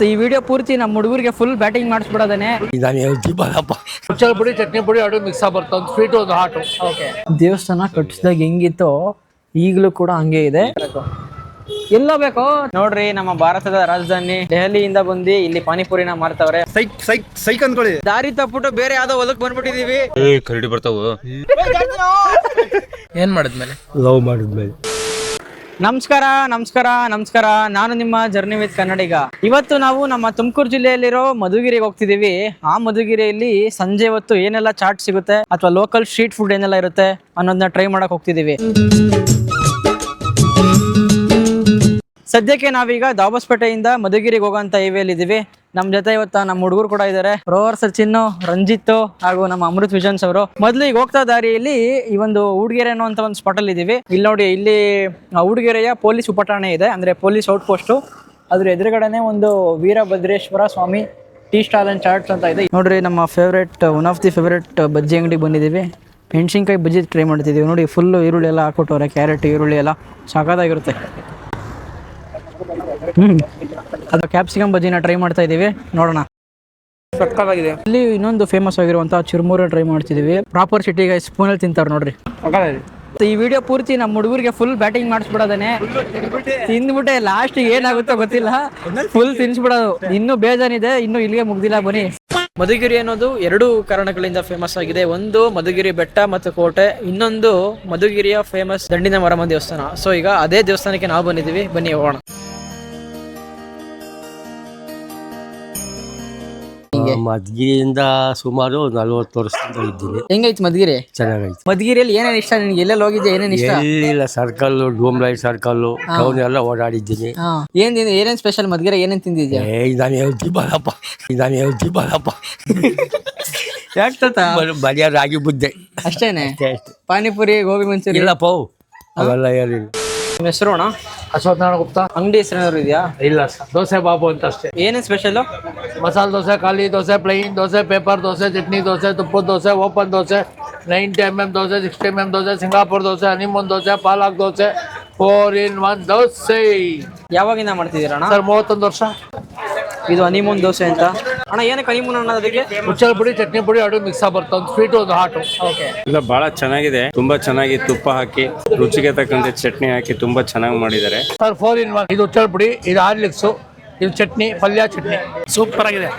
ಈ ವಿಡಿಯೋ ಪೂರ್ತಿ ನಮ್ಮ ಹುಡುಗರಿಗೆ ಫುಲ್ ಬ್ಯಾಟಿಂಗ್ ಮಾಡಿಸ್ಬಿಡೋದೇನೆ. ಪುಡಿ ಚಟ್ನಿ ಪುಡಿ ಎರಡು ಮಿಕ್ಸ್ ಬರುತ್ತೆ, ಒಂದು ಸ್ವೀಟ್ ಒಂದು ಹಾಟು. ಓಕೆ, ದೇವಸ್ಥಾನ ಕಟ್ಟಿಸಿದಾಗ ಹೆಂಗಿತ್ತು ಈಗಲೂ ಕೂಡ ಹಂಗೆ ಇದೆ. ಎಲ್ಲ ಬೇಕೋ ನೋಡ್ರಿ, ನಮ್ಮ ಭಾರತದ ರಾಜಧಾನಿ ದೆಹಲಿಯಿಂದ ಬಂದು ಇಲ್ಲಿ ಪಾನಿಪುರಿನ ಮಾರ್ತಾವ್ರೆ. ಸೈಕ್ ಅನ್ಕೊಳ್ಳಿ, ದಾರಿ ತಪ್ಪಿಟ್ಟು ಬೇರೆ ಯಾವ್ದೋ ಹೊಲಕ್ ಬಂದ್ಬಿಟ್ಟಿದೀವಿ. ಕರಡಿ ಬರ್ತಾವ. ಏನ್ ಮಾಡಿದ್ಮೇಲೆ ಲವ್ ಮಾಡಿದ್ಮೇಲೆ. ನಮಸ್ಕಾರ. ನಾನು ನಿಮ್ಮ ಜರ್ನಿ ವಿತ್ ಕನ್ನಡಿಗ. ಇವತ್ತು ನಾವು ನಮ್ಮ ತುಮಕೂರು ಜಿಲ್ಲೆಯಲ್ಲಿರೋ ಮಧುಗಿರಿಗೆ ಹೋಗ್ತಿದೀವಿ. ಆ ಮಧುಗಿರಿಯಲ್ಲಿ ಸಂಜೆ ಹೊತ್ತು ಏನೆಲ್ಲ ಚಾಟ್ ಸಿಗುತ್ತೆ ಅಥವಾ ಲೋಕಲ್ ಸ್ಟ್ರೀಟ್ ಫುಡ್ ಏನೆಲ್ಲ ಇರುತ್ತೆ ಅನ್ನೋದನ್ನ ಟ್ರೈ ಮಾಡಕ್ ಹೋಗ್ತಿದೀವಿ. ಸದ್ಯಕ್ಕೆ ನಾವೀಗ ದಾಬಸ್ಪೇಟೆಯಿಂದ ಮಧುಗಿರಿಗೆ ಹೋಗೋಂತ ಹೈವೇಲಿ ಇದೀವಿ. ನಮ್ ಜೊತೆ ಇವತ್ತ ನಮ್ಮ ಹುಡುಗರು ಕೂಡ ಇದಾರೆ. ರೋವರ್ ಸಚಿನ್, ರಂಜಿತ್ ಹಾಗೂ ನಮ್ಮ ಅಮೃತ್ ವಿಜನ್ಸ್ ಅವರು. ಮೊದ್ಲು ಈಗ ಹೋಗ್ತಾ ದಾರಿಯಲ್ಲಿ ಈ ಒಂದು ಊಡ್ಗೆರೆ ಅನ್ನುವಂತ ಒಂದು ಸ್ಪಾಟ್ ಅಲ್ಲಿ ಇದೀವಿ. ಇಲ್ಲಿ ನೋಡಿ, ಇಲ್ಲಿ ಊಡ್ಗೆರೆಯ ಪೊಲೀಸ್ ಉಪಠಾಣೆ ಇದೆ, ಅಂದ್ರೆ ಪೊಲೀಸ್ ಔಟ್ ಪೋಸ್ಟ್. ಅದ್ರ ಎದುರುಗಡೆನೆ ಒಂದು ವೀರಭದ್ರೇಶ್ವರ ಸ್ವಾಮಿ ಟೀ ಸ್ಟಾಲ್ ಅಂಡ್ ಚಾಟ್ಸ್ ಅಂತ ಇದೆ. ನೋಡ್ರಿ, ನಮ್ಮ ಒನ್ ಆಫ್ ದಿ ಫೇವ್ರೇಟ್ ಬಜ್ಜಿ ಅಂಗಡಿಗೆ ಬಂದಿದ್ದೀವಿ. ಮೆಣಸಿನ್ಕಾಯಿ ಬಜ್ಜಿ ಟ್ರೈ ಮಾಡ್ತಿದ್ದೀವಿ. ನೋಡಿ, ಫುಲ್ ಈರುಳ್ಳಿ ಎಲ್ಲ ಹಾಕ್ಬಿಟ್ಟವ್ರೆ, ಕ್ಯಾರೆಟ್ ಈರುಳ್ಳಿ ಎಲ್ಲ ಸಾಕಾಗಿರುತ್ತೆ. ಅದು ಕ್ಯಾಪ್ಸಿಕಮ್ ಬಜ್ಜಿನ ಟ್ರೈ ಮಾಡ್ತಾ ಇದೀವಿ, ನೋಡೋಣ. ಸಕ್ಕತ್ತಾಗಿದೆ. ಇಲ್ಲಿ ಇನ್ನೊಂದು ಫೇಮಸ್ ಆಗಿರುವಂತಹ ಚುರುಮುರು ಟ್ರೈ ಮಾಡ್ತಿದೀವಿ. ಪ್ರಾಪರ್ ಸಿಟಿಗೆ ಸ್ಪೂನಲ್ಲಿ ತಿಂತಾರೆ ನೋಡ್ರಿ. ಈ ವಿಡಿಯೋ ಪೂರ್ತಿ ನಮ್ಮ ಹುಡುಗರಿಗೆ ಫುಲ್ ಬ್ಯಾಟಿಂಗ್ ಮಾಡಿಸ್ಬಿಡೋದೇನೆ. ತಿಂದ್ಬಿಟ್ಟೆ ಲಾಸ್ಟ್ ಏನಾಗುತ್ತೋ ಗೊತ್ತಿಲ್ಲ, ಫುಲ್ ತಿನ್ಸ್ಬಿಡೋದು. ಇನ್ನೂ ಬೇಜಾನಿದೆ, ಇನ್ನೂ ಇಲ್ಲಿಗೆ ಮುಗ್ದಿಲ್ಲ. ಬನ್ನಿ. ಮಧುಗಿರಿ ಅನ್ನೋದು ಎರಡು ಕಾರಣಗಳಿಂದ ಫೇಮಸ್ ಆಗಿದೆ. ಒಂದು ಮಧುಗಿರಿ ಬೆಟ್ಟ ಮತ್ತು ಕೋಟೆ, ಇನ್ನೊಂದು ಮಧುಗಿರಿಯ ಫೇಮಸ್ ದಂಡಿನ ಮಾರಮ್ಮ ದೇವಸ್ಥಾನ. ಸೊ ಈಗ ಅದೇ ದೇವಸ್ಥಾನಕ್ಕೆ ನಾವು ಬಂದಿದ್ದೀವಿ, ಬನ್ನಿ ಹೋಗೋಣ. ಮದ್ಗಿರಿಯಿಂದ ಸುಮಾರು 40 ವರ್ಷದಿಂದ ಇದ್ದೀನಿ. ಹೆಂಗೈತಿ ಮಧುಗಿರಿ? ಚೆನ್ನಾಗೈತಿ. ಮಧುಗಿರಿಯಲ್ಲಿ ಏನೇನು ಇಷ್ಟ ನಿನ್ಗೆ? ಎಲ್ಲೆಲ್ಲಿ ಹೋಗಿದ್ದೆ? ಏನೇನು ಇಷ್ಟ? ಎಲ್ಲಿಲ್ಲ, ಸರ್ಕಲ್, ಡೂಮ್ಲೈಟ್ ಸರ್ಕಲ್, ಟೌನ್ ಎಲ್ಲ ಓಡಾಡಿದ್ದೀನಿ. ಏನೇನ್ ಸ್ಪೆಷಲ್ ಮಧುಗಿರಿ? ಏನೇನ್ ತಿಂದಿದ್ಯಾ? ನಾನು ಹೇಳ್ತಿ ಬಾರಪ್ಪ. ಯಾಕೆ ಬರಿಯ ರಾಗಿ ಮುದ್ದೆ ಅಷ್ಟೇನೆ? ಪಾನಿಪುರಿ, ಗೋಬಿ ಮಂಚೂರಿ ಇಲ್ಲಪ್ಪ, ಅವೆಲ್ಲ ಏನಿಲ್ಲ. ನಿಮ್ಮ ಹೆಸರು ಅಣ್ಣ? ಅಶ್ವಥ್ ನಾರಾಯಣ ಗುಪ್ತಾ. ಅಂಗಡಿ ಹೆಸರು ಇದೆಯಾ? ಇಲ್ಲ ಸರ್, ದೋಸೆ ಬಾಬು ಅಂತ ಅಷ್ಟೇ. ಏನೇನು ಸ್ಪೆಷಲ್? ಮಸಾಲೆ ದೋಸೆ, ಖಾಲಿ ದೋಸೆ, ಪ್ಲೈನ್ ದೋಸೆ, ಪೇಪರ್ ದೋಸೆ, ಚಟ್ನಿ ದೋಸೆ, ತುಪ್ಪದ dosa, open dosa, 90 mm dosa, 60 mm dosa, Singapore dosa, honeymoon dosa, palak dosa, 4-in-1 dosa. ಯಾವಾಗಿಂದ ಮಾಡ್ತಿದ್ದೀರಾ ಅಣ್ಣ? ಸರ್ 31 ವರ್ಷ. ಇದು ಹನಿಮೂನ್ ದೋಸೆ ಅಂತ. ಅಣ್ಣ, ಏನಕ್ಕೆ ಹನಿಮೂನ್ ಅನ್ನೋದಕ್ಕೆ? ಹುಚ್ಚಲ್ ಪುಡಿ ಚಟ್ನಿ ಪುಡಿ ಎರಡು ಮಿಕ್ಸ್ ಬರುತ್ತೆ, ಒಂದು ಸ್ವೀಟ್ ಒಂದು ಹಾಟು. ಓಕೆ. ಇಲ್ಲ, ಬಹಳ ಚೆನ್ನಾಗಿದೆ. ತುಂಬಾ ಚೆನ್ನಾಗಿ ತುಪ್ಪ ಹಾಕಿ ರುಚಿಗೆ ತಕ್ಕಂತೆ ಚಟ್ನಿ ಹಾಕಿ ತುಂಬಾ ಚೆನ್ನಾಗಿ ಮಾಡಿದ್ದಾರೆ ಸರ್. 4-in-1. ಇದು ಹುಚ್ಚಲ್ ಪುಡಿ, ಇದು ಹಾರ್ಲಿಕ್ಸು, ಇದು ಚಟ್ನಿ, ಪಲ್ಯ ಚಟ್ನಿ. ಸೂಪರ್ ಆಗಿದೆ.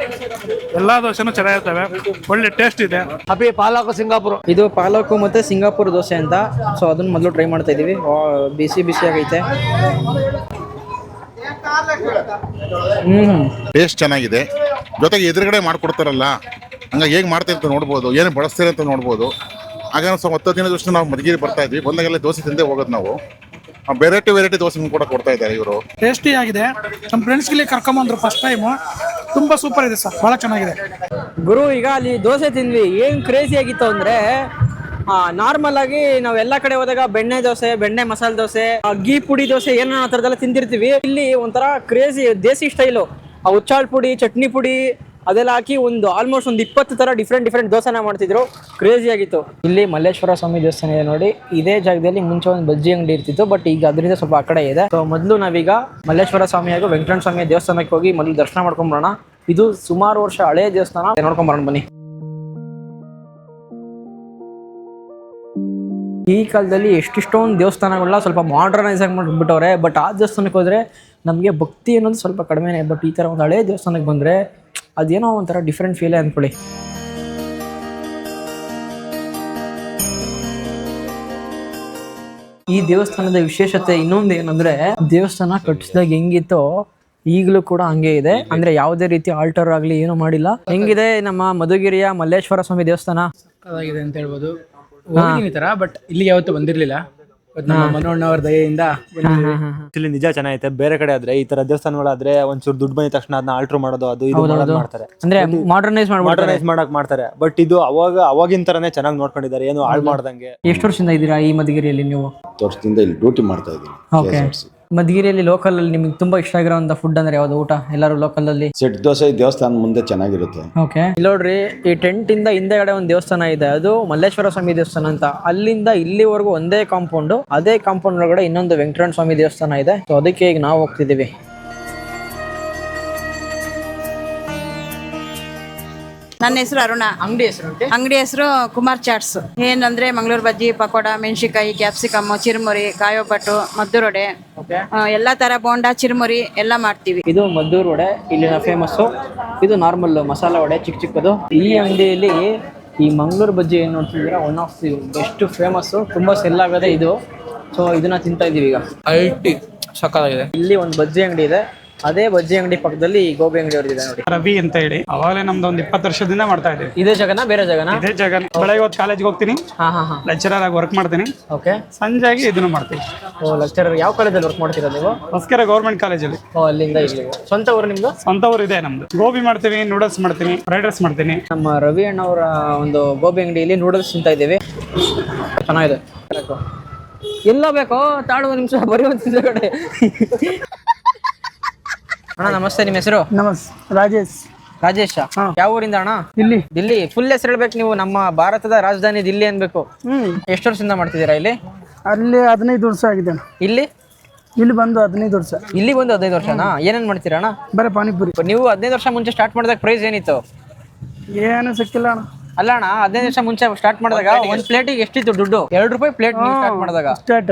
ಎಲ್ಲಾ ದೋಸೆನೂ ಚೆನ್ನಾಗಿರ್ತವೆ, ಒಳ್ಳೆ ಟೇಸ್ಟ್ ಇದೆ. ಅಪಿ ಪಾಲಕ್ ಸಿಂಗಾಪುರ್. ಇದು ಪಾಲಕು ಮತ್ತೆ ಸಿಂಗಾಪುರ್ ದೋಸೆ ಅಂತ. ಸೊ ಅದನ್ನ ಮೊದಲು ಟ್ರೈ ಮಾಡ್ತಾ ಇದೀವಿ. ಬಿಸಿ ಆಗೈತೆ. ಟೇಸ್ಟ್ ಚೆನ್ನಾಗಿದೆ. ಜೊತೆಗೆ ಎದುರುಗಡೆ ಮಾಡ್ಕೊಡ್ತಾರಲ್ಲ, ಹಂಗಾಗಿ ಹೇಗೆ ಮಾಡ್ತಾರೆ ಅಂತ ನೋಡ್ಬೋದು, ಏನು ಬಳಸ್ತಾರೆ ಅಂತ ನೋಡ್ಬೋದು. ಆಗ ನಾವು 10 ದಿನದಷ್ಟು ನಾವು ಮಧುಗಿರಿ ಬರ್ತಾ ಇದ್ವಿ. ಬಂದಾಗೆಲ್ಲ ದೋಸೆ ತಿಂದೇ ಹೋಗೋದು ನಾವು. ವೆರೈಟಿ ದೋಸೆ ಕೂಡ ಕೊಡ್ತಾ ಇದ್ದಾರೆ ಇವರು. ಟೇಸ್ಟಿ ಆಗಿದೆ. ನಮ್ಮ ಫ್ರೆಂಡ್ಸ್ಗೆ ಕರ್ಕೊಂಬಂದ್ರು ಫಸ್ಟ್ ಟೈಮ್. ತುಂಬಾ ಸೂಪರ್ ಇದೆ ಸರ್, ಬಹಳ ಚೆನ್ನಾಗಿದೆ. ಗುರು, ಈಗ ಅಲ್ಲಿ ದೋಸೆ ತಿಂದ್ವಿ. ಏನ್ ಕ್ರೇಜಿ ಆಗಿತ್ತು ಅಂದ್ರೆ, ನಾರ್ಮಲ್ ಆಗಿ ನಾವ್ ಎಲ್ಲಾ ಕಡೆ ಹೋದಾಗ ಬೆಣ್ಣೆ ದೋಸೆ, ಬೆಣ್ಣೆ ಮಸಾಲೆ ದೋಸೆ, ಗೀ ಪುಡಿ ದೋಸೆ ಏನೋ ಆ ಥರದ್ದೆಲ್ಲ ತಿಂದಿರ್ತೀವಿ. ಇಲ್ಲಿ ಒಂಥರ ಕ್ರೇಜಿ ದೇಸಿ ಸ್ಟೈಲು. ಆ ಉಚ್ಚಾಳ್ ಪುಡಿ, ಚಟ್ನಿ ಪುಡಿ ಅದೆಲ್ಲ ಹಾಕಿ ಆಲ್ಮೋಸ್ಟ್ ಒಂದು 20 ಥರ ಡಿಫ್ರೆಂಟ್ ದೋಸೆನ ಮಾಡ್ತಿದ್ರು. ಕ್ರೇಜಿ ಆಗಿತ್ತು. ಇಲ್ಲಿ ಮಲ್ಲೇಶ್ವರ ಸ್ವಾಮಿ ದೇವಸ್ಥಾನ ಇದೆ ನೋಡಿ. ಇದೇ ಜಾಗದಲ್ಲಿ ಮುಂಚೆ ಒಂದು ಬಜ್ಜಿ ಅಂಗಡಿ ಇರ್ತಿತ್ತು, ಬಟ್ ಈಗ ಅದರಿಂದ ಸ್ವಲ್ಪ ಆ ಕಡೆ ಇದೆ. ಸೊ ಮೊದಲು ನಾವೀಗ ಮಲ್ಲೇಶ್ವರ ಸ್ವಾಮಿ ಹಾಗೂ ವೆಂಕಟರಮಣ ಸ್ವಾಮಿ ದೇವಸ್ಥಾನಕ್ಕೆ ಹೋಗಿ ಮೊದಲು ದರ್ಶನ ಮಾಡ್ಕೊಂಡ್ಬರೋಣ. ಇದು ಸುಮಾರು ವರ್ಷ ಹಳೆ ದೇವಸ್ಥಾನ, ನೋಡ್ಕೊಂಬರೋಣ ಬನ್ನಿ. ಈ ಕಾಲದಲ್ಲಿ ಎಷ್ಟೊಂದು ದೇವಸ್ಥಾನಗಳನ್ನ ಸ್ವಲ್ಪ ಮಾಡರ್ನೈಸ್ ಆಗಿ ಮಾಡಿಬಿಟ್ಟವ್ರೆ. ಬಟ್ ಆ ದೇವಸ್ಥಾನಕ್ಕೆ ಹೋದರೆ ನಮಗೆ ಭಕ್ತಿ ಅನ್ನೋದು ಸ್ವಲ್ಪ ಕಡಿಮೆನೇ. ಬಟ್ ಈ ಥರ ಒಂದು ಹಳೆ ದೇವಸ್ಥಾನಕ್ಕೆ ಬಂದರೆ ಅದೇನೋ ಒಂಥರ ಡಿಫ್ರೆಂಟ್ ಫೀಲೇ ಅಂದ್ಕೊಳ್ಳಿ. ಈ ದೇವಸ್ಥಾನದ ವಿಶೇಷತೆ ಇನ್ನೊಂದು ಏನಂದ್ರೆ, ದೇವಸ್ಥಾನ ಕಟ್ಟಿಸಿದಾಗ ಹೆಂಗಿತ್ತೋ ಈಗಲೂ ಕೂಡ ಹಂಗೆ ಇದೆ. ಅಂದ್ರೆ ಯಾವುದೇ ರೀತಿ ಆಲ್ಟರ್ ಆಗ್ಲಿ ಏನೂ ಮಾಡಿಲ್ಲ. ಹೆಂಗಿದೆ ನಮ್ಮ ಮಧುಗಿರಿಯ ಮಲ್ಲೇಶ್ವರ ಸ್ವಾಮಿ ದೇವಸ್ಥಾನ? ಸಕ್ಕತ್ತಾಗಿದೆ ಅಂತ ಹೇಳ್ಬೋದು. ಹೋಗಿದ್ದೀನಿ ತರ, ಬಟ್ ಇಲ್ಲಿಗೆ ಯಾವತ್ತೂ ಬಂದಿರ್ಲಿಲ್ಲ. ನಮ್ಮ ಮನೋಣ್ಣವ್ರ ದಯೆಯಿಂದ ಇಲ್ಲಿ ನಿಜ ಚೆನ್ನಾಗೈತೆ. ಬೇರೆ ಕಡೆ ಆದ್ರೆ ಈ ತರ ದೇವಸ್ಥಾನಗಳಾದ್ರೆ ಒಂಚೂರು ದುಡ್ಡು ಬಂದ ತಕ್ಷಣ ಅದನ್ನ ಆಲ್ಟರ್ ಮಾಡೋದು, ಅದು ಇದು ಮಾಡ್ತಾರೆ, ಅಂದ್ರೆ ಮಾಡರ್ನೈಸ್ ಮಾಡ್ತಾರೆ. ಬಟ್ ಇದು ಅವಾಗಿನ ತರನೇ ಚೆನ್ನಾಗಿ ನೋಡ್ಕೊಂಡಿದ್ದಾರೆ, ಏನು ಹಾಳು ಮಾಡ್ದಂಗೆ. ಎಷ್ಟು ವರ್ಷದಿಂದ ಇದ್ದೀರಾ ಈ ಮಧುಗಿರಿಯಲ್ಲಿ ನೀವು? 10 ವರ್ಷದಿಂದ ಇಲ್ಲಿ ಡ್ಯೂಟಿ ಮಾಡ್ತಾ ಇದ್ದೀನಿ. ಮಧುಗಿರಿಯಲ್ಲಿ ಲೋಕಲ್ ಅಲ್ಲಿ ನಿಮ್ಗೆ ತುಂಬಾ ಇಷ್ಟ ಆಗಿರೋಂಥ ಫುಡ್ ಅಂದ್ರೆ ಯಾವ್ದು ಊಟ? ಎಲ್ಲರೂ ಲೋಕಲ್ ಅಲ್ಲಿ ಸೆಟ್ ದೋಸೆ ದೇವಸ್ಥಾನ ಮುಂದೆ ಚೆನ್ನಾಗಿರುತ್ತೆ. ಓಕೆ, ನೋಡ್ರಿ, ಈ ಟೆಂಟ್ ಇಂದ ಹಿಂದೆಗಡೆ ಒಂದು ದೇವಸ್ಥಾನ ಇದೆ, ಅದು ಮಲ್ಲೇಶ್ವರ ಸ್ವಾಮಿ ದೇವಸ್ಥಾನ ಅಂತ. ಅಲ್ಲಿಂದ ಇಲ್ಲಿವರೆಗೂ ಒಂದೇ ಕಾಂಪೌಂಡ್, ಅದೇ ಕಾಂಪೌಂಡ್ ಒಳಗಡೆ ಇನ್ನೊಂದು ವೆಂಕಟರಮಣ ಸ್ವಾಮಿ ದೇವಸ್ಥಾನ ಇದೆ. ಸೊ ಅದಕ್ಕೆ ಈಗ ನಾವು ಹೋಗ್ತಿದ್ದೀವಿ. ನನ್ನ ಹೆಸರು ಅರುಣ. ಅಂಗಡಿ ಹೆಸರು ಅಂಗಡಿ ಹೆಸರು ಕುಮಾರ್ ಚಾಟ್ಸ್. ಏನಂದ್ರೆ ಮಂಗಳೂರು ಬಜ್ಜಿ, ಪಕೋಡ, ಮೆಣಸಿನಕಾಯಿ, ಕ್ಯಾಪ್ಸಿಕಮ್, ಚಿರುಮುರಿ, ಕಾಯೋಬಟ್ಟು, ಮದ್ದೂರೊಡೆ, ಎಲ್ಲಾ ತರ ಬೋಂಡಾ, ಚಿರುಮುರಿ ಎಲ್ಲ ಮಾಡ್ತೀವಿ. ಇದು ಮದ್ದೂರು ವಡೆ ಇಲ್ಲಿನ ಫೇಮಸ್. ಇದು ನಾರ್ಮಲ್ ಮಸಾಲಾ ವಡೆ ಚಿಕ್ಕ ಚಿಕ್ಕದು. ಈ ಅಂಗಡಿಯಲ್ಲಿ ಈ ಮಂಗಳೂರು ಬಜ್ಜಿ ಏನು ನೋಡ್ತಿದ್ದೀರಾ, one of the best famous. ತುಂಬಾ ಸೆಲ್ ಆಗೋದೇ ಇದು. ಸೊ ಇದನ್ನ ತಿಂತಾ ಇದೀವಿ ಈಗ. ಸಕ್ಕತ್ತಾಗಿದೆ. ಇಲ್ಲಿ ಒಂದು ಬಜ್ಜಿ ಅಂಗಡಿ ಇದೆ, ಅದೇ ಬಜ್ಜಿ ಅಂಗಡಿ ಪಕ್ಕದಲ್ಲಿ ಈ ಗೋಬಿ ಅಂಗಡಿ ಅವ್ರದಿದೆ ನೋಡಿ. ರವಿ ಅಂತ ಹೇಳಿ ಅವಾಗಲೇ ನಮ್ದು ಒಂದು 20 ವರ್ಷದಿಂದ ಮಾಡ್ತಾ ಇದ್ದೀವಿ. ಇದೇ ಜಾಗನ ಬೇರೆ ಜಾಗನ? ಇದೇ ಜಾಗ. ಬೆಳಗ್ಗೆ ಹೊತ್ತು ಕಾಲೇಜ್ಗೆ ಹೋಗ್ತೀನಿ, ಲೆಕ್ಚರರ್ ಆಗಿ ವರ್ಕ್ ಮಾಡ್ತೀನಿ. ಓಕೆ. ಸಂಜೆಗೆ ಇದನ್ನು ಮಾಡ್ತೀವಿ. ಓ, ಲೆಕ್ಚರರ್ ಯಾವ ಕಾಲೇಜಲ್ಲಿ ವರ್ಕ್ ಮಾಡ್ತೀರಾ ನೀವು? ಹೊಸಕೆರೆ ಗೌರ್ಮೆಂಟ್ ಕಾಲೇಜಲ್ಲಿ. ಓ, ಅಲ್ಲಿಂದ ಇಲ್ಲಿ. ಸ್ವಂತ ಊರು ನಿಮ್ದು? ಸ್ವಂತ ಊರು ಇದೆ ನಮ್ದು. ಗೋಬಿ ಮಾಡ್ತೀವಿ, ನೂಡಲ್ಸ್ ಮಾಡ್ತೀನಿ, ಫ್ರೈಡ್ ರೈಸ್ ಮಾಡ್ತೀನಿ. ನಮ್ಮ ರವಿ ಅಣ್ಣವರ ಒಂದು ಗೋಬಿ ಅಂಗಡಿಯಲ್ಲಿ ನೂಡಲ್ಸ್ ತಿಂತಾ ಇದ್ದೀವಿ. ಚೆನ್ನಾಗಿದೆ. ಎಲ್ಲ ಬೇಕೋ ತಾಳು ಒಂದು ನಿಮಿಷ, ಬರೀ ಒಂದು ನಿಮಿಷ ಕಡೆ. ಅಣ್ಣ ನಮಸ್ತೆ, ನಿಮ್ಮ ಹೆಸರು? ರಾಜೇಶ್. ರಾಜೇಶ. ಯಾವ ಊರಿಂದ ಅಣ್ಣ? ದಿಲ್ಲಿ. ದಿಲ್ಲಿ ಫುಲ್ ಹೆಸರು ಹೇಳ್ಬೇಕು ನೀವು. ನಮ್ಮ ಭಾರತದ ರಾಜಧಾನಿ ದಿಲ್ಲಿ ಅನ್ಬೇಕು. ಎಷ್ಟು ವರ್ಷದಿಂದ ಮಾಡ್ತಿದ್ದೀರಾ ಇಲ್ಲಿ? ಅಲ್ಲಿ 15 ವರ್ಷ ಆಗಿದೆ. ಇಲ್ಲಿ ಇಲ್ಲಿ ಬಂದು 15 ವರ್ಷ. ಇಲ್ಲಿ ಬಂದು 15 ವರ್ಷನಾ? ಏನೇನ್ ಮಾಡ್ತೀರಾ ಅಣ್ಣ? ಬರೀ ಪಾನಿಪುರಿ. ನೀವು 15 ವರ್ಷ ಮುಂಚೆ ಸ್ಟಾರ್ಟ್ ಮಾಡಿದಾಗ ಪ್ರೈಸ್ ಏನಿತ್ತು? ಏನು ಸಿಕ್ಕಿಲ್ಲ ಅಣ್ಣ. ಅಲ್ಲ ಅಣ್ಣ, 15 ವರ್ಷ ಮುಂಚೆ ಸ್ಟಾರ್ಟ್ ಮಾಡಿದಾಗ ಒಂದ್ ಪ್ಲೇಟಿಗೆ ಎಷ್ಟಿತ್ತು ದುಡ್ಡು? 2 ರೂಪಾಯಿ ಪ್ಲೇಟ್ ಸ್ಟಾರ್ಟ್ ಮಾಡಿದಾಗ.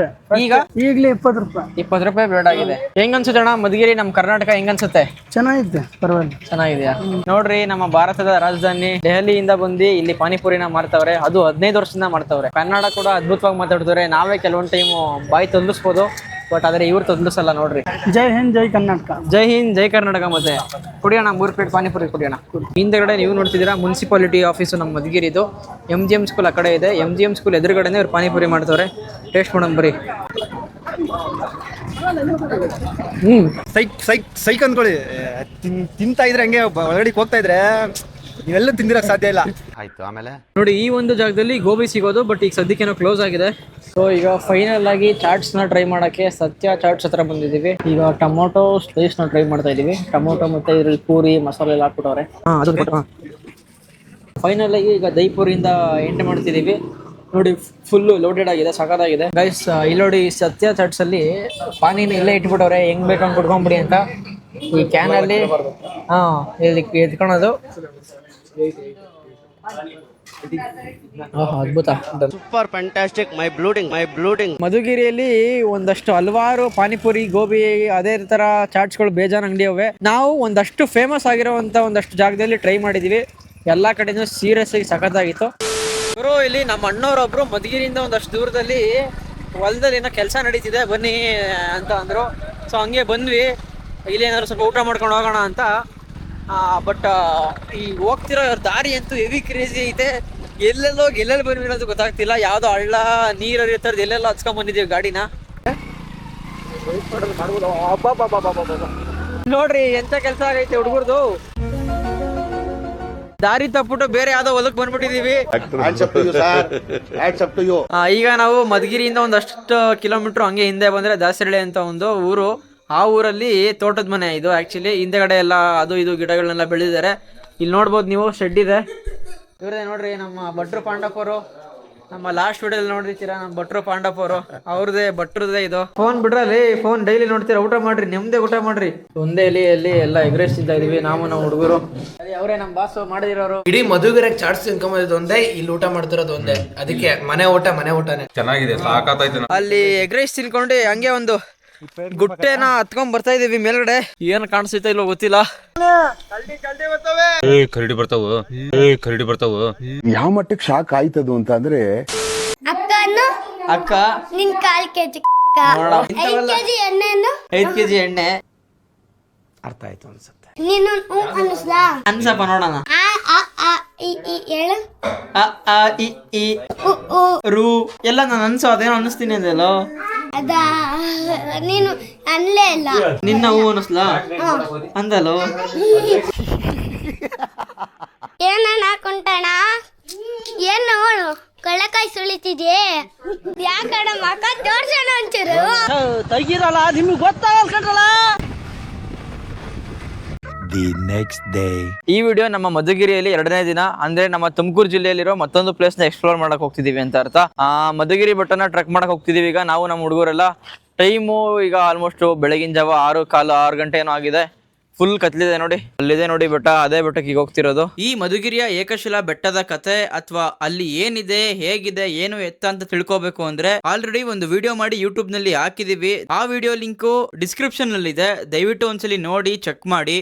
ಈಗ ಈಗಲೇ 20 ರೂಪಾಯಿ. 20 ರೂಪಾಯಿ ಪ್ಲೇಟ್ ಆಗಿದೆ. ಹೆಂಗ್ ಅನ್ಸುತ್ತೆ ಅಣ್ಣ ಮಧುಗಿರಿ, ನಮ್ ಕರ್ನಾಟಕ ಹೆಂಗ್ ಅನ್ಸುತ್ತೆ? ಚೆನ್ನಾಗಿದೆ, ಪರವಾಗಿಲ್ಲ. ಚೆನ್ನಾಗಿದೆಯಾ? ನೋಡ್ರಿ, ನಮ್ಮ ಭಾರತದ ರಾಜಧಾನಿ ದೆಹಲಿಯಿಂದ ಬಂದು ಇಲ್ಲಿ ಪಾನಿಪುರಿನ ಮಾಡ್ತಾವ್ರೆ. ಅದು 15 ವರ್ಷದಿಂದ ಮಾಡ್ತಾವ್ರೆ. ಕನ್ನಡ ಕೂಡ ಅದ್ಭುತವಾಗಿ ಮಾತಾಡ್ತಾರೆ. ನಾವೇ ಕೆಲವೊಂದ್ ಟೈಮ್ ಬಾಯಿ ತೊಂದಿಸ್ಬೋದು, ಬಟ್ ಆದ್ರೆ ಇವ್ರು ತೊಂದಿಸಲ್ಲ. ನೋಡ್ರಿ, ಜೈ ಹಿಂದ್, ಜೈ ಕರ್ನಾಟಕ. ಜೈ ಹಿಂದ್, ಜೈ ಕರ್ನಾಟಕ. ಮತ್ತೆ ಕುಡಿಯೋಣ 3 ಪ್ಲೇಟ್ ಪಾನಿಪುರಿ ಕುಡಿಯೋಣ. ಹಿಂದೆಗಡೆ ನೀವು ನೋಡ್ತಿದ್ದೀರಾ ಮುನ್ಸಿಪಾಲಿಟಿ ಆಫೀಸು ನಮ್ಮ ಮಧುಗಿರಿದು. MGM ಸ್ಕೂಲ್ ಆ ಕಡೆ ಇದೆ. MGM ಸ್ಕೂಲ್ ಎದುರುಗಡೆನೆ ಇವ್ರು ಪಾನಿಪುರಿ ಮಾಡ್ತವ್ರೆ. ಟೇಸ್ಟ್ ಮಾಡೋಣ ಬರ್ರಿ. ಸೈಕ್ ಅನ್ಕೊಳ್ಳಿ, ತಿಂತಾ ಇದ್ರೆ ಹಂಗೆ ಒಳಗಡೆ ಹೋಗ್ತಾ ಇದ್ರೆ ನೀವೆಲ್ಲ ತಿಂದಿರಕ್ ಸಾಧ್ಯ ಇಲ್ಲ. ಆಯ್ತು, ಆಮೇಲೆ ನೋಡಿ, ಈ ಒಂದು ಜಾಗದಲ್ಲಿ ಗೋಬಿ ಸಿಗೋದು, ಬಟ್ ಈಗ ಸದ್ಯಕ್ಕೇನೋ ಕ್ಲೋಸ್ ಆಗಿದೆ. ಸೊ ಈಗ ಫೈನಲ್ ಆಗಿ ಚಾಟ್ಸ್ನ ಟ್ರೈ ಮಾಡೋಕ್ಕೆ ಸತ್ಯ ಚಾಟ್ಸ್ ಹತ್ರ ಬಂದಿದ್ದೀವಿ. ಈಗ ಟೊಮೊಟೊ ಸ್ಲೈಸ್ನ ಟ್ರೈ ಮಾಡ್ತಾ ಇದ್ದೀವಿ. ಟೊಮೊಟೊ ಮತ್ತೆ ಇದ್ರಲ್ಲಿ ಪೂರಿ ಮಸಾಲೆ ಎಲ್ಲ ಹಾಕ್ಬಿಟ್ಟವ್ರೆ. ಫೈನಲ್ ಆಗಿ ಈಗ ದೈಪುರಿಯಿಂದ ಎಂಟರ್ ಮಾಡ್ತಿದ್ದೀವಿ. ನೋಡಿ, ಫುಲ್ಲು ಲೋಡೆಡ್ ಆಗಿದೆ, ಸಖತ್ತಾಗಿದೆ ಗೈಸ್. ಇಲ್ಲಿ ನೋಡಿ, ಸತ್ಯ ಚಾಟ್ಸ್ ಅಲ್ಲಿ ಪಾನಿನ ಇಲ್ಲೇ ಇಟ್ಬಿಟ್ಟವ್ರೆ. ಹೆಂಗ್ ಬೇಕು ಹಂಗೆ ಕುಡ್ಕೊಂಬಿಡಿ ಅಂತ. ಈ ಕ್ಯಾನಲ್ಲಿ ಇಲ್ಲಿ ಎತ್ಕೊಳೋದು. ಅದ್ಭುತ, ಸೂಪರ್ ಫ್ಯಾಂಟಾಸ್ಟಿಕ್, ಮೈ ಬ್ಲೂಡಿಂಗ್. ಮಧುಗಿರಿಯಲ್ಲಿ ಒಂದಷ್ಟು ಹಲವಾರು ಪಾನಿಪುರಿ, ಗೋಬಿ, ಅದೇ ತರ ಚಾಟ್ಸ್ಗಳು ಬೇಜಾನ್ ಅಂಗಡಿ ಅವೆ. ನಾವು ಒಂದಷ್ಟು ಫೇಮಸ್ ಆಗಿರುವಂತ ಒಂದಷ್ಟು ಜಾಗದಲ್ಲಿ ಟ್ರೈ ಮಾಡಿದೀವಿ. ಎಲ್ಲಾ ಕಡೆನೂ ಸೀರಿಯಸ್ ಆಗಿ ಸಖತ್ತಾಗಿತ್ತು. ಇವರು ಇಲ್ಲಿ ನಮ್ಮ ಅಣ್ಣವರೊಬ್ರು ಮಧುಗಿರಿಯಿಂದ ಒಂದಷ್ಟು ದೂರದಲ್ಲಿ ಹೊಲದಲ್ಲಿ ಏನೋ ಕೆಲಸ ನಡೀತಿದೆ, ಬನ್ನಿ ಅಂತ ಅಂದ್ರು. ಸೊ ಹಂಗೆ ಬಂದ್ವಿ. ಇಲ್ಲಿ ಏನಾದ್ರು ಸ್ವಲ್ಪ ಊಟ ಮಾಡ್ಕೊಂಡು ಹೋಗೋಣ ಅಂತ. ಬಟ್ ಈ ಹೋಗ್ತಿರೋ ದಾರಿ ಅಂತೂ ಹೆವಿ ಕ್ರೇಜಿ ಐತೆ. ಎಲ್ಲೆಲ್ಲಿ ಬಂದಿರೋದು ಗೊತ್ತಾಗ್ತಿಲ್ಲ. ಯಾವ್ದೋ ಹಳ್ಳ, ನೀರು ಹರಿಯೋದು ಎಲ್ಲೆಲ್ಲ ಹಚ್ಕೊಂಡ್ ಬಂದಿದ್ದೀವಿ ಗಾಡಿನ. ನೋಡ್ರಿ ಎಂತ ಕೆಲಸ ಆಗೈತೆ ಹುಡುಗರ್ದು. ದಾರಿ ತಪ್ಪಿಟ್ಟು ಬೇರೆ ಯಾವ್ದೋ ಹೊಲಕ್ ಬಂದ್ಬಿಟ್ಟಿದೀವಿ. ಈಗ ನಾವು ಮಧುಗಿರಿಯಿಂದ ಒಂದಷ್ಟು ಕಿಲೋಮೀಟರ್ ಹಂಗೆ ಹಿಂದೆ ಬಂದ್ರೆ ದಾಸರಳ್ಳಿ ಅಂತ ಒಂದು ಊರು. ಆ ಊರಲ್ಲಿ ತೋಟದ ಮನೆ ಇದು. ಆಕ್ಚುಲಿ ಹಿಂದೆಗಡೆ ಎಲ್ಲ ಅದು ಇದು ಗಿಡಗಳನ್ನೆಲ್ಲ ಬೆಳೆದಿದ್ದಾರೆ. ಇಲ್ಲಿ ನೋಡ್ಬೋದು ನೀವು, ಶೆಡ್ ಇದೆ. ಇವರೇ ನೋಡ್ರಿ ನಮ್ಮ ಭಟ್ರು ಪಾಂಡಪ್ಪರು. ನಮ್ಮ ಲಾಸ್ಟ್ ವಿಡಿಯೋದಲ್ಲಿ ನೋಡಿರ್ತೀರಾ ನಮ್ಮ ಭಟ್ರು ಪಾಂಡಪ್ಪರು, ಅವ್ರದೇ ಭಟ್ರದೇ ಇದು. ಫೋನ್ ಬಿಡ್ರಲ್ಲಿ, ಫೋನ್ ಡೈಲಿ ನೋಡ್ತೀರಾ. ಊಟ ಮಾಡ್ರಿ, ನೆಮ್ಮದಿ ಊಟ ಮಾಡ್ರಿ. ಒಂದೇ ಎಲೆಯಲ್ಲಿ ಎಲ್ಲ ಎಗ್ರೆಸ್ ತಿಂತಾ ಇದೀವಿ ನಾವು ಹುಡುಗರು. ಅವರೇ ನಮ್ಮ ಬಾಸು ಮಾಡಿದಿರೋರು. ಇಡೀ ಮಧುಗಿರಾಗ ಚಾಟ್ಸ್ ತಿನ್ಕೊಂಬಂದಿದ್ದು ಒಂದೇ, ಇಲ್ಲಿ ಊಟ ಮಾಡ್ತಿರೋದು ಒಂದೇ. ಅದಕ್ಕೆ ಮನೆ ಊಟನೇ ಚೆನ್ನಾಗಿದೆ, ಸಾಕಾಯ್ತು. ಅಲ್ಲಿ ಎಗ್ರೆಸ್ ತಿನ್ಕೊಂಡು ಹಂಗೆ ಒಂದು ಗುಟ್ಟೆನ ಹತ್ಕೊಂಡ್ ಬರ್ತಾ ಇದೀವಿ ಮೇಲ್ಗಡೆ. ಏನ್ ಕಾಣಿಸ್ತೈತೆ ಇಲ್ಲೋ ಗೊತ್ತಿಲ್ಲ. ಕರಡಿ ಬರ್ತಾವ. ಯಾವ ಮಟ್ಟಕ್ಕೆ ಶಾಕ್ ಆಯ್ತದು ಅಂತ ಅಂದ್ರೆ, ಅಕ್ಕ ನಿನ್ 1/4 kg 5 kg ಎಣ್ಣೆನು 5 kg ಎಣ್ಣೆ. ಅರ್ಥ ಆಯ್ತು ಅನ್ಸುತ್ತೆ. ನೀನು ಅನ್ನಿಸ್ಲಾ? ಅನ್ಸಪ್ಪ ನೋಡೋಣ. ಹೇಳು. ಇ ರು ಎಲ್ಲ ನಾನು ಅನ್ಸೋ, ಅದೇನೋ ಅನ್ನಿಸ್ತೀನಿ ಅಂದಲ್ಲೋ. ಅದಾ ನೀನು ಅನ್ಲೇ ಇಲ್ಲ. ನಿನ್ನ ಹೂ ಅನ್ನಿಸ್ಲಾ ಅಂದಲ್ಲೋ. ಏನಣ್ಣ ಕುಂಟಣ, ಏನು ಕಳ್ಳಕಾಯಿ ಸುಳಿತಿದ್ಯೆ? ಯಾಕಣ್ಣ ಮಕ ತೋರ್ಸೋಣ ಒಂಚೂರು. ತೆಗೀರಲ್ಲ, ನಿಮ್ಗೆ ಗೊತ್ತಾಗಲ್ಲ ಕಣ್ರಲ್ಲ. ಈ ವಿಡಿಯೋ ನಮ್ಮ ಮಧುಗಿರಿಯಲ್ಲಿ 2ನೇ ದಿನ. ಅಂದ್ರೆ ನಮ್ಮ ತುಮಕೂರು ಜಿಲ್ಲೆಯಲ್ಲಿರೋ ಮತ್ತೊಂದು ಪ್ಲೇಸ್ ನ ಎಕ್ಸ್ಪ್ಲೋರ್ ಮಾಡಕ್ ಹೋಗ್ತಿದೀವಿ ಅಂತ ಅರ್ಥ. ಮಧುಗಿರಿ ಬೆಟ್ಟನ ಟ್ರೆಕ್ ಮಾಡಕ್ ಹೋಗ್ತಿದೀವಿ ಈಗ ನಾವು, ನಮ್ಮ ಹುಡುಗರೆಲ್ಲ. ಟೈಮು ಈಗ ಆಲ್ಮೋಸ್ಟ್ ಬೆಳಗಿನ ಜಾವ 6 ಗಂಟೆ ಏನೋ ಆಗಿದೆ. ಫುಲ್ ಕತ್ಲಿದೆ ನೋಡಿ, ಅಲ್ಲಿದೆ ನೋಡಿ ಬೆಟ್ಟ, ಅದೇ ಬೆಟ್ಟಕ್ಕೆ ಈಗ ಹೋಗ್ತಿರೋದು. ಈ ಮಧುಗಿರಿಯ ಏಕಶಿಲಾ ಬೆಟ್ಟದ ಕತೆ ಅಥವಾ ಅಲ್ಲಿ ಏನಿದೆ, ಹೇಗಿದೆ, ಏನು ಎತ್ತ ಅಂತ ತಿಳ್ಕೋಬೇಕು ಅಂದ್ರೆ ಆಲ್ರೆಡಿ ಒಂದು ವಿಡಿಯೋ ಮಾಡಿ ಯೂಟ್ಯೂಬ್ ನಲ್ಲಿ ಹಾಕಿದೀವಿ. ಆ ವಿಡಿಯೋ ಲಿಂಕ್ ಡಿಸ್ಕ್ರಿಪ್ಷನ್ ನಲ್ಲಿ ಇದೆ, ದಯವಿಟ್ಟು ಒಂದ್ಸಲಿ ನೋಡಿ ಚೆಕ್ ಮಾಡಿ.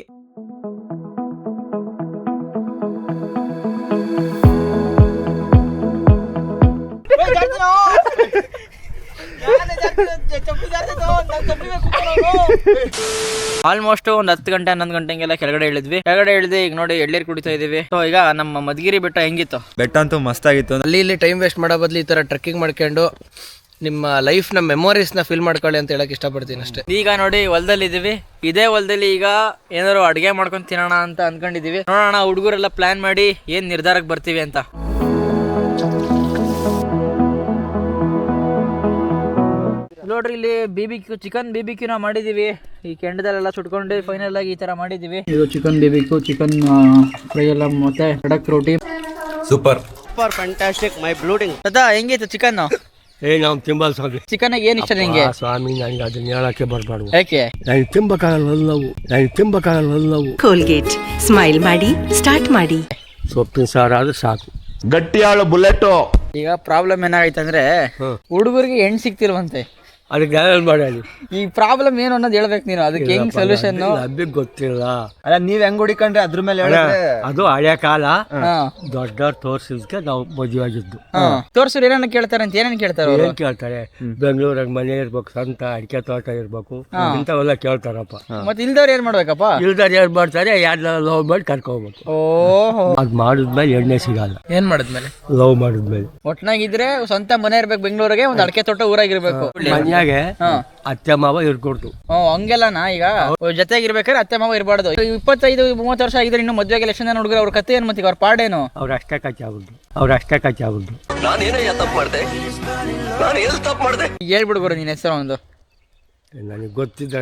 ಆಲ್ಮೋಸ್ಟ್ ಒಂದ್ 10 ಗಂಟೆ 11 ಗಂಟೆಗೆಲ್ಲ ಕೆಳಗಡೆ ಇಳಿದ್ವಿ. ಈಗ ನೋಡಿ ಎಳ್ನೀರು ಕುಡಿತಾ ಇದೀವಿ. ಸೊ ಈಗ ನಮ್ಮ ಮಧುಗಿರಿ ಬೆಟ್ಟ ಹೆಂಗಿತ್ತು? ಬೆಟ್ಟ ಅಂತೂ ಮಸ್ತ್ ಆಗಿತ್ತು. ಇಲ್ಲಿ ಟೈಮ್ ವೇಸ್ಟ್ ಮಾಡೋ ಬದಲು ಈ ತರ ಟ್ರೆಕ್ಕಿಂಗ್ ಮಾಡ್ಕೊಂಡು ನಿಮ್ಮ ಲೈಫ್ ನ ಮೆಮೊರೀಸ್ ನ ಫೀಲ್ ಮಾಡ್ಕೊಳ್ಳಿ ಅಂತ ಹೇಳಕ್ ಇಷ್ಟಪಡ್ತೀನಿ ಅಷ್ಟೇ. ಈಗ ನೋಡಿ ಹೊಲದಲ್ಲಿ ಇದೀವಿ. ಇದೇ ಹೊಲದಲ್ಲಿ ಈಗ ಏನಾದ್ರು ಅಡ್ಗೆ ಮಾಡ್ಕೊಂಡು ತಿನ್ನೋಣ ಅಂತ ಅನ್ಕೊಂಡಿದೀವಿ. ನೋಡೋಣ ಹುಡುಗರೆಲ್ಲ ಪ್ಲಾನ್ ಮಾಡಿ ಏನ್ ನಿರ್ಧಾರಕ್ಕೆ ಬರ್ತೀವಿ ಅಂತ. ನೋಡ್ರಿ ಇಲ್ಲಿ BBQ ಚಿಕನ್ BBQ ನ ಮಾಡಿದೀವಿ. ಈ ಕೆಂಡದಲ್ಲೆಲ್ಲ ಸುಟ್ಕೊಂಡು ಫೈನಲ್ ಆಗಿ ಈ ತರ ಮಾಡಿದೀವಿ. ಇದು ಚಿಕನ್ BBQ, ಚಿಕನ್ ಫ್ರೈ ಎಲ್ಲ ಮತ್ತೆ ಖಡಕ್ ರೋಟಿ. ಸೂಪರ್ ಫ್ಯಾಂಟಾಸ್ಟಿಕ್ ಮೈ ಬ್ಲೂಡಿಂಗ್. ಹೆಂಗಿತ್ತು ಚಿಕನ್? ನಾವು ತಿಂಬಲ್ ಸ್ವಾಮಿ. ಚಿಕನ್ ಏನ್ ಇಷ್ಟ ನಿಂಗೆ? ಸ್ವಾಮಿ ನನಗೆ ಅದನ್ನ ಹೇಳಕ್ಕೆ ಬರಬಾರ್ದು. ಯಾಕೆ? ನನಗೆ ತಿಂಬಕ್ಕಾಗಲ್ಲ ನಾವು. ಕೋಲ್ಗೇಟ್ ಸ್ಮೈಲ್ ಮಾಡಿ ಸ್ಟಾರ್ಟ್ ಮಾಡಿ. ಸೊಪ್ಪಿನ ಸಾರು ಆದ್ರೆ ಸಾಕು. ಗಟ್ಟಿಯಾಳು ಬುಲೆಟ್. ಈಗ ಪ್ರಾಬ್ಲಮ್ ಏನಾಗೈತೆ ಅಂದ್ರೆ ಹುಡುಗರಿಗೆ ಹೆಣ್ಣು ಸಿಗ್ತಿಲ್ವಂತೆ. ಅದಕ್ಕೆ ಯಾರು ಮಾಡಿ ಈ ಪ್ರಾಬ್ಲಮ್ ಏನು ಅನ್ನೋದು ಹೇಳ್ಬೇಕು ನೀನು. ಅದಕ್ಕೆ ಹೆಂಗ್ ಸೊಲ್ಯೂಷನ್ ಅಬ್ಬಿಗೆ ಗೊತ್ತಿಲ್ಲ. ಅಲ್ಲ ನೀವ್ ಹೆಂಗ್ ಹುಡಿಕೊಂಡ್ರೆ ಅದ್ರ ಮೇಲೆ ಅದು ಹಳೆ ಕಾಲ. ದೊಡ್ಡವ್ರು ತೋರ್ಸಿದ್ಕೆ ನಾವು ಮದುವೆ ಆಗಿದ್ದು. ತೋರ್ಸೋರು ಏನೇನು ಕೇಳ್ತಾರೆ ಅಂತ ಏನೇನು ಕೇಳ್ತಾರೆ? ಏನ್ ಕೇಳ್ತಾರೆ? ಬೆಂಗಳೂರಾಗ ಮನೆ ಇರ್ಬೇಕು, ಸ್ವಂತ ಅಡಿಕೆ ತೋಟ ಇರ್ಬೇಕು, ಇಂಥವೆಲ್ಲ ಕೇಳ್ತಾರಪ್ಪ. ಮತ್ತೆ ಇಲ್ದವ್ರು ಏನ್ ಮಾಡ್ಬೇಕಪ್ಪ? ಇಲ್ದಾರ ಏನ್ ಮಾಡ್ತಾರೆ, ಯಾರನ್ನ ಲವ್ ಮಾಡಿ ಕರ್ಕೋಬೇಕು. ಓಹೋ, ಅದ್ ಮಾಡಿದ್ಮೇಲೆ ಎಣ್ಣೆ ಸಿಗಲ್ಲ. ಏನ್ ಮಾಡಿದ್ಮೇಲೆ? ಲವ್ ಮಾಡಿದ್ಮೇಲೆ ಒಟ್ನಾಗಿದ್ರೆ ಸ್ವಂತ ಮನೆ ಇರ್ಬೇಕು, ಬೆಂಗಳೂರಿಗೆ ಒಂದು ಅಡಿಕೆ ತೋಟ ಊರಾಗಿರ್ಬೇಕು. ಮನ್ಯಾಗೆ ಅತ್ತೆ ಮಾವ ಇರ್ಕೊಡ್ತು. ಹಂಗೆಲ್ಲನಾ? ಈಗ ಜೊತೆಗಿರ್ಬೇಕಾದ್ರೆ ಅತ್ತೆ ಮಾವ ಇರಬಾರ್ದು. 25-30 ವರ್ಷ ಆಗಿದ್ರೆ ಇನ್ನು ಮದ್ವೆಗೆ ಎಷ್ಟು ಜನ ಹುಡುಗರು, ಅವ್ರ ಕತೆ ಏನ್ ಮತ್ತೆ ಅವ್ರ ಪಾಡೇನು? ಅವ್ರ ಅಷ್ಟೇ ಕಚ್ಚಿ ಆಗುದು. ಹೇಳ್ಬಿಡು ಗುರು ನಿನ್ನ ಹೆಸರು ಒಂದು. ನನಗೆ ಗೊತ್ತಿದ್ದ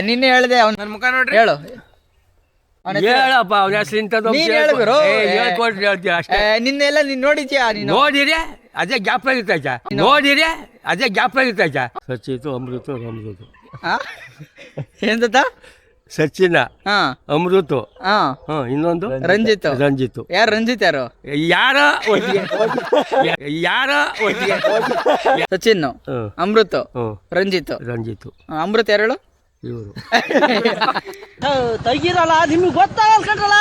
ನಿನ್ನೆ ಹೇಳ್ದೆ ಅವ್ನ ನನ್ನ ಮುಖ ನೋಡ್ರಿ. ಹೇಳು ಹೇಳಪ್ಪ, ಅವ್ನ ಹೆಸರು ಇಂಥದ್ದು ಹೇಳ್ಕೊಟ್ರಿ ಹೇಳ್ತೀಯ ಅಷ್ಟೇ. ನಿನ್ನೆಲ್ಲ ನೀನ್ ನೋಡಿದ್ಯಾ? ನೀನು ನೋಡಿರಿ ಅದೇ ಗ್ಯಾಪ್ ಆಗಿರ್ತೈತ. ನೋಡಿರಿ ಅದೇ ಗ್ಯಾಪ್ ಆಗಿರ್ತೈತ. ಸಚಿತು ಅಮೃತ ಅಮೃತ ಏನ್ ಸಚಿನ ಅಮೃತ. ಇನ್ನೊಂದು ರಂಜಿತ್. ಯಾರು ರಂಜಿತ್? ಯಾರ ಸಚಿನ್, ಅಮೃತ್, ರಂಜಿತ್. ಅಮೃತ್ ಯಾರು ಹೇಳು? ಇವರು ತೆಗಿರಲ್ಲ, ನಿಮ್ಗೆ ಗೊತ್ತಾಗಲ್ಲ.